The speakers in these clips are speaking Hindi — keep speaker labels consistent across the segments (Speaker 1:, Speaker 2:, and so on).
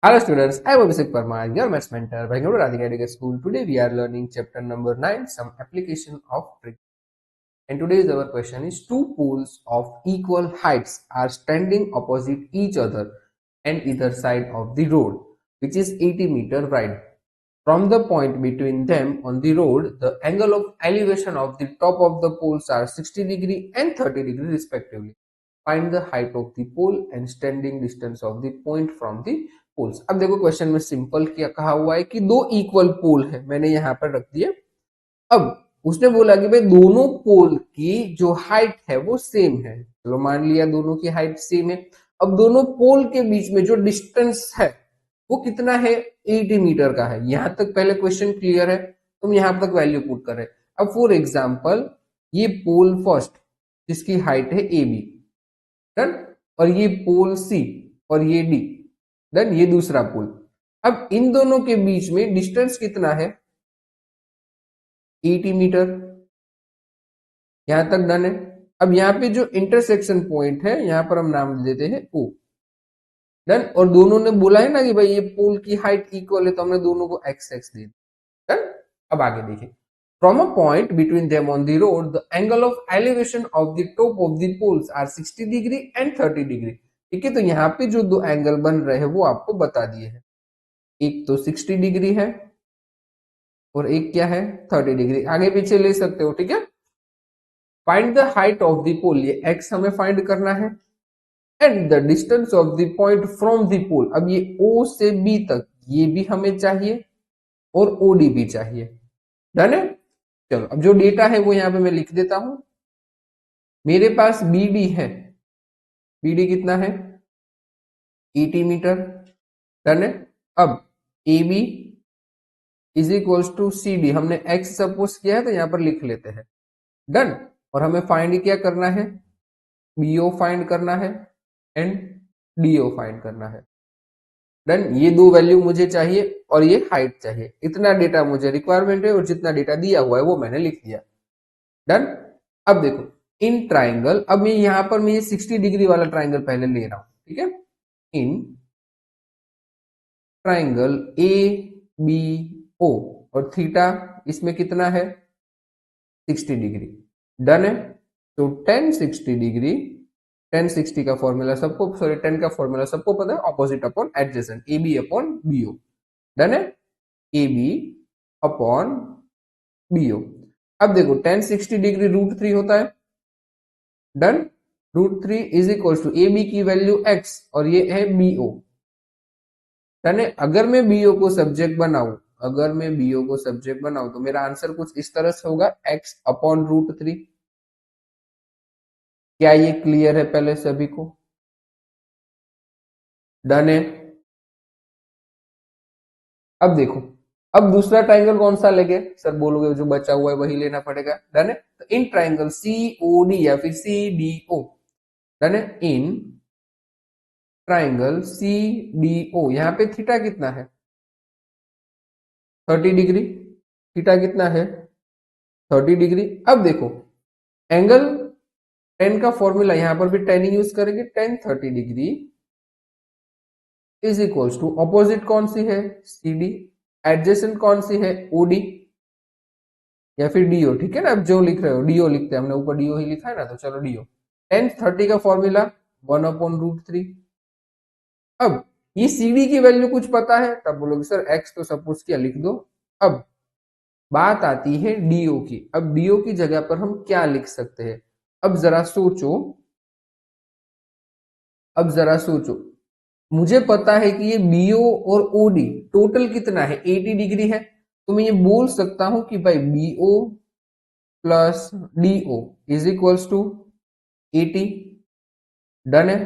Speaker 1: Hello students, I am Abhishek Parmar, your maths mentor, Bangalore Radhika Education School. Today we are learning chapter number 9, some application of trig. And today's our question is two poles of equal heights are standing opposite each other and either side of the road, which is 80-meter wide. From the point between them on the road, the angle of elevation of the top of the poles are 60 degree and 30 degree respectively. Find the height of the pole and standing distance of the point from the poles. अब देखो क्वेश्चन में सिंपल क्या कहा हुआ है कि दो इक्वल पोल है, मैंने यहाँ पर रख दिया। अब उसने बोला कि भाई दोनों पोल की जो हाइट है वो सेम है। चलो मान लिया दोनों की हाइट सेम है। अब दोनों पोल के बीच में जो डिस्टेंस है वो कितना है, 80 मीटर का है। यहां तक पहले क्वेश्चन क्लियर है, तुम यहां तक वैल्यू पुट कर रहे। अब फॉर एग्जाम्पल ये पोल फर्स्ट जिसकी हाइट है ए बी, डन, और ये पोल सी और ये डी, डन, ये दूसरा पोल। अब इन दोनों के बीच में डिस्टेंस कितना है, 80 मीटर, यहां तक डन है। अब यहाँ पे जो इंटरसेक्शन पॉइंट है यहां पर हम नाम देते हैं ओ, डन। और दोनों ने बोला है ना कि भाई ये पोल की हाइट इक्वल है, तो हमने दोनों को एक्स एक्स दे दिया, डन। अब आगे देखिए, from a point between them on the road the angle of elevation of the top of the poles are 60 degree and 30 degree. ठीक है, तो यहाँ पे जो दो एंगल बन रहे हैं वो आपको बता दिए हैं। एक तो 60 डिग्री है और एक क्या है, 30 डिग्री। आगे पीछे ले सकते हो, ठीक है। Find the height of the pole, ये एक्स हमें फाइंड करना है, and the distance of the point from the pole. अब ये ओ से बी तक ये भी हमें चाहिए और ओडी भी चाहिए, डन है। चलो अब जो डेटा है वो यहां पे मैं लिख देता हूं। मेरे पास बी डी है, बी डी कितना है, 80 मीटर, डन है। अब A B is equals to C D, हमने एक्स सपोज किया है तो यहां पर लिख लेते हैं, डन। और हमें फाइंड क्या करना है, बीओ फाइंड करना है एंड डीओ फाइंड करना है, डन। ये दो वैल्यू मुझे चाहिए और ये हाइट चाहिए। इतना डेटा मुझे रिक्वायरमेंट है और जितना डेटा दिया हुआ है वो मैंने लिख दिया, डन। अब देखो इन ट्राइंगल, अब मैं यहां पर मैं ये 60 डिग्री वाला ट्राइंगल पहले ले रहा हूं, ठीक है। In triangle A B O और थीटा इसमें कितना है, 60 डिग्री, डन है। तो 1060 डिग्री, 1060 का फॉर्मूला सबको, सॉरी 10 का फॉर्मूला सबको पता है, opposite upon adjacent, A B upon BO, done है। A B upon BO. अब देखो 1060 डिग्री रूट 3 होता है, done. Root 3 is equal to A B की वैल्यू एक्स और ये है बीओ, डन है। अगर मैं बीओ को सब्जेक्ट बनाऊं, अगर मैं बीओ को सब्जेक्ट बनाऊं तो मेरा आंसर कुछ इस तरह से होगा, एक्स अपॉन रूट 3। क्या ये क्लियर है पहले सभी को, डन है। अब देखो, अब दूसरा ट्राइंगल कौन सा लेंगे सर, बोलोगे जो बचा हुआ है वही लेना पड़ेगा, डन है। तो in triangle C O D या फिर सी डी ओ, डन है। In triangle C D O, यहां पे थीटा कितना है, 30 डिग्री, थीटा कितना है, 30 डिग्री। अब देखो एंगल 10 का फॉर्मूला यहां पर भी 10 यूज करेंगे, 10 30 degree is equals to opposite कौन सी है, सी डी, एडजेसेंट कौन सी है, ओडी या फिर डीओ, ठीक है ना। अब जो लिख रहे हो डीओ लिखते हैं, हमने ऊपर डीओ ही लिखा है ना, तो चलो डीओ। 10 30 का फॉर्मूला 1 अपॉन रूट 3। अब ये सी डी की वैल्यू कुछ पता है, तब बोलोगे सर एक्स तो सपोज किया, लिख दो। अब बात आती है डीओ की। अब डीओ की जगह पर हम क्या लिख सकते हैं, अब जरा सोचो, अब जरा सोचो। मुझे पता है कि ये बीओ और ओडी टोटल कितना है, 80 डिग्री है। तो मैं ये बोल सकता हूं कि भाई BO plus DO is equals to 80, done है।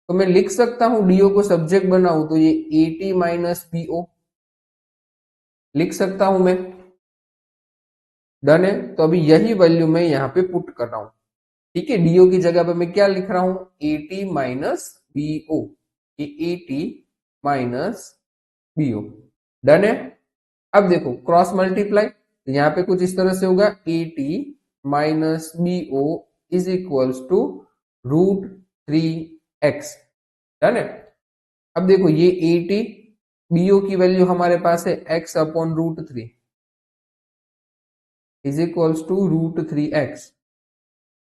Speaker 1: तो मैं लिख सकता हूं डीओ को सब्जेक्ट बनाऊं तो ये 80 माइनस बीओ लिख सकता हूं मैं, डन है। तो अभी यही वैल्यू मैं यहाँ पे पुट कर रहा हूं, ठीक है। डीओ की जगह पे मैं क्या लिख रहा हूं, 80 माइनस बीओ, ये 80 माइनस बीओ, डन है। अब देखो क्रॉस मल्टीप्लाई, तो यहाँ पे कुछ इस तरह से होगा, 80 minus BO is equals to root 3x, done है। अब देखो ये 80 बीओ की वैल्यू हमारे पास है x upon √3 is equals to √3x।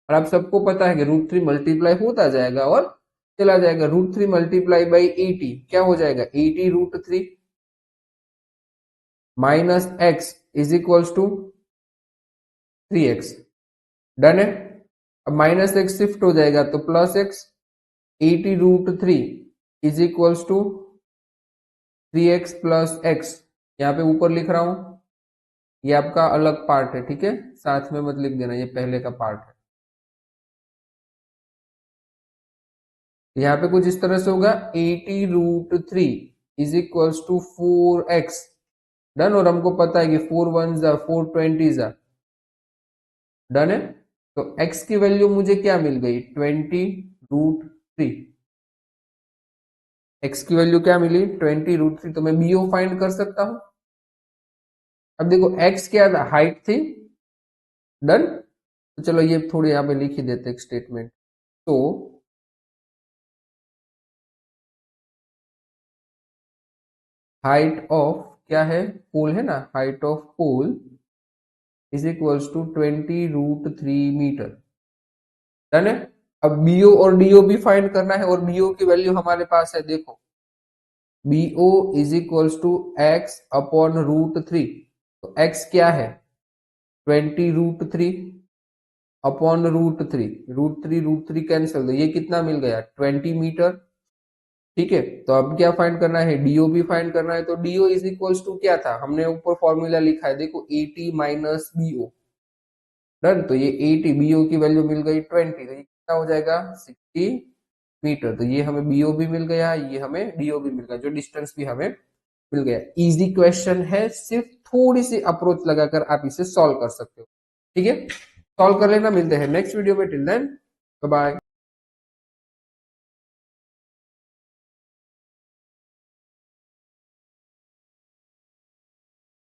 Speaker 1: और आप सबको पता है कि √3 मल्टीप्लाई होता जाएगा और चला जाएगा। √3 मल्टीप्लाई बाई 80 क्या हो जाएगा, 80√3 minus x is equals to 3x। Done है। अब माइनस एक्स शिफ्ट हो जाएगा तो plus x, 80√3 is equals to 3x plus x. यहाँ पे ऊपर लिख रहा हूं, ये आपका अलग पार्ट है, ठीक है, साथ में मत लिख देना, ये पहले का पार्ट है। यहाँ पे कुछ इस तरह से होगा, 80√3 is equals to 4x। Done. और हमको पता है कि 4 1 जा 4 20 जा। डन है। तो x की वैल्यू मुझे क्या मिल गई, 20√3। x की वैल्यू क्या मिली, 20√3। तो मैं बीओ फाइंड कर सकता हूं। अब देखो x क्या था, हाइट थी। डन। तो चलो ये थोड़ी यहाँ पे लिख ही देते एक स्टेटमेंट। तो हाइट ऑफ क्या है, पोल है ना, height of pole is equals to 20√3 metre. Done है। अब बीओ और डीओ भी फाइंड करना है, और बीओ की वैल्यू हमारे पास है, देखो BO is equals to x upon √3। तो एक्स क्या है, 20√3 अपॉन √3। √3 कैंसिल, तो ये कितना मिल गया, 20 मीटर। ठीक है। तो अब क्या फाइंड करना है, डीओ भी फाइंड करना है। तो डीओ इज इक्वल्स टू क्या था, हमने ऊपर फॉर्मूला लिखा है, देखो 80 माइनस बीओ। डन। तो ये 80, बीओ की वैल्यू मिल गई 20, तो ये कितना हो जाएगा, 60 मीटर। तो ये हमें बीओ भी मिल गया, ये हमें डीओ भी मिल गया, जो डिस्टेंस भी हमें मिल गया। इजी क्वेश्चन है, सिर्फ थोड़ी सी अप्रोच लगाकर आप इसे सॉल्व कर सकते हो। ठीक है, सॉल्व कर लेना। मिलते हैं नेक्स्ट वीडियो में। Till then bye bye.